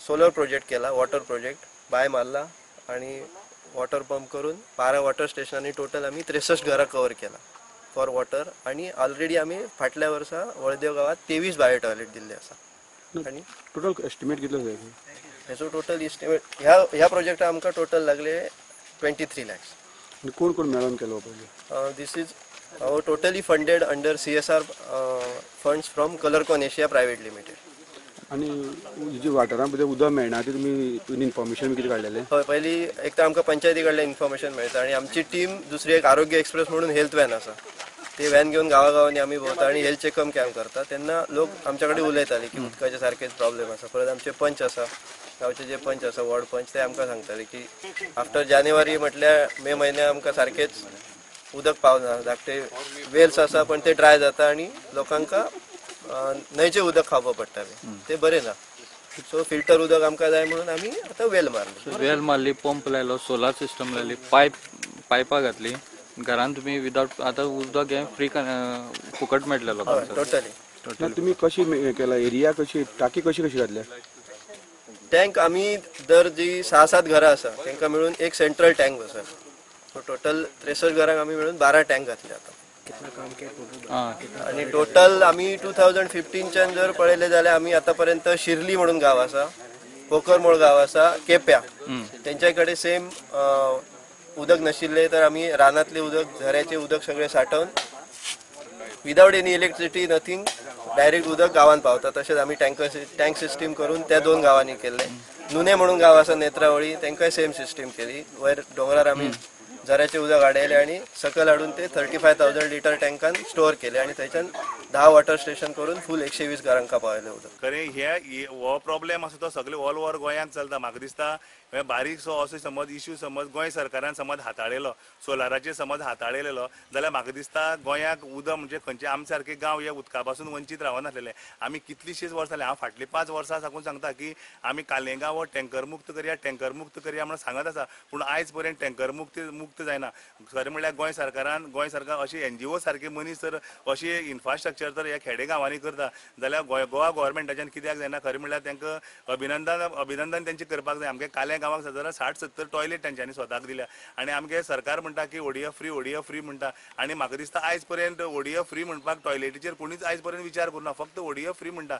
Solar project केला, water project by मारला आणि वॉटर पंप करून 12 वॉटर स्टेशनांनी टोटल आम्ही 63 घरां कवर केला फॉर वॉटर. आणि ऑलरेडी आम्ही फाटल्या वर्सा वळदेव गावात 23 बायो टॉयलेट दिल्ले आसा. आणि टोटल एस्टिमेट कितलो जाय हेचो टोटल एस्टिमेट ह्या प्रोजेक्टाक आमकां टोटल लागले 23 lakhs. आणि कोण कोण मेळून केलो पयली? This is totally funded under CSR funds from Colorcon Asia Private Limited. आणि जी वाठारां भितर उदक मेळना ती तुमी इन्फॉर्मेशन कितें काडलेलें? हय, पयली एक तर आमकां पंचायती कडल्यान इन्फॉर्मेशन मेळटा आणि आमची टीम दुसरी एक आरोग्य एक्सप्रेस म्हणून हेल्थ वॅन आसा, ते वॅन घेऊन गावागावांनी आम्ही भोंवता आणि हेल्थ चेकअप कॅम्प करता. तेन्ना लोक आमच्या कडेन उलयताले की उदकाचे सारकेच प्रॉब्लेम आसा. परत आमचे पंच आसा, गांवचे जे पंच आसा, वॉर्ड पंच, ते आमकां सांगताले की आफ्टर जानेवारी म्हटल्यार मे म्हयन्या आमकां सारकेच उदक पावना. धाकटे वेल्स आसा पण ते ड्राय जाता आणि लोकांका न्हंयचें उदक खावपा पडटालें, ते बरें ना. सो फिल्टर उदक आमकां जाय म्हणून आमी आतां वेल मारली. वेल मारली, पंप लायलो, सोलार सिस्टम लायली, पायपां घातली घरान. तुम्ही विदाउट आता उदक हें फ्री फुकट मेळटलें लोकांक. टोटली. तुम्ही कशी केला एरिया, कशी टाकी कशी घातल्या? टँक आम्ही दर जी 6-7 घरां आसा तांकां मिळून एक सेंट्रल टँक बसयला. सो टोटल 63 घरांक आमी मिळून 12 टँक घातले आता. आणि टोटल आम्ही 2015च्यान जर पळयलें जाल्यार आमी आतां पर्यंत शिर्ली म्हणून गाव आसा, पोकरमोळ गाव आसा, केप्या, तेंच्या कडेन सेम उदक नाशिल्ले तर आमी रानातले उदक, झऱ्याचे उदक सगळे साठवून without any electricity nothing direct उदक गावात पावता. तशेंच आमी टँक सिस्टीम करून त्या 2 गावांनी केल्ले. नुने म्हणून गाव आसा नेत्रावळी, तांकांय सेम सिस्टीम केली. वयर डोंगरार आमी झऱ्याचे उदक हाडयले आणि सकल हाडून ते 35,000 लिटर टँकान स्टोर केले आणि थंयच्यान 10 वॉटर स्टेशन करून फुल 120 घरांका पावयले उदक. खरें हे हो प्रॉब्लेम आसा तो सगळे ऑल ओव्हर गोंयांत चलता. म्हाका दिसता बारीकसो असो समज इश्यू समज गोंय सरकारान समज हाताळिल्लो, सोलाराचेर समज हाताळिल्लो जाल्यार म्हाका दिसता गोंयाक उदक म्हणजे खंयचे आमचे सारके गांव हे उदका पासून वंचीत रावनासलेले. आमी कितलीशींच वर्सां जालीं, हांव फाटलीं 5 वर्सां साकून सांगता की आमी कालेंगां हो टँकर मुक्त करया म्हणून सांगत आसा, पूण आयज पर्यंत टँकर मुक्त जायना. खरें म्हणल्यार गोंय सरकार अशी NGO सारखे मनीस जर अशी इन्फ्रास्ट्रक्चर जर ह्या खेडे गांवांनी करता जाल्यार गोवा गव्हर्मेंटाच्यान कित्याक जायना? खरें म्हणल्यार तांकां अभिनंदन तेंचे करपाक जाय. आमगे काल्या गांवाक सादारण 60-70 टॉयलेट तेंच्यांनी स्वताक दिल्या आणि आमगे सरकार म्हणटा की ODF फ्री म्हणटा. आणि म्हाका दिसता आयज पर्यंत ODF फ्री म्हणपाक टॉयलेटीचेर कोणीच आयज पर्यंत विचार करूना, फक्त ODF फ्री म्हणटा.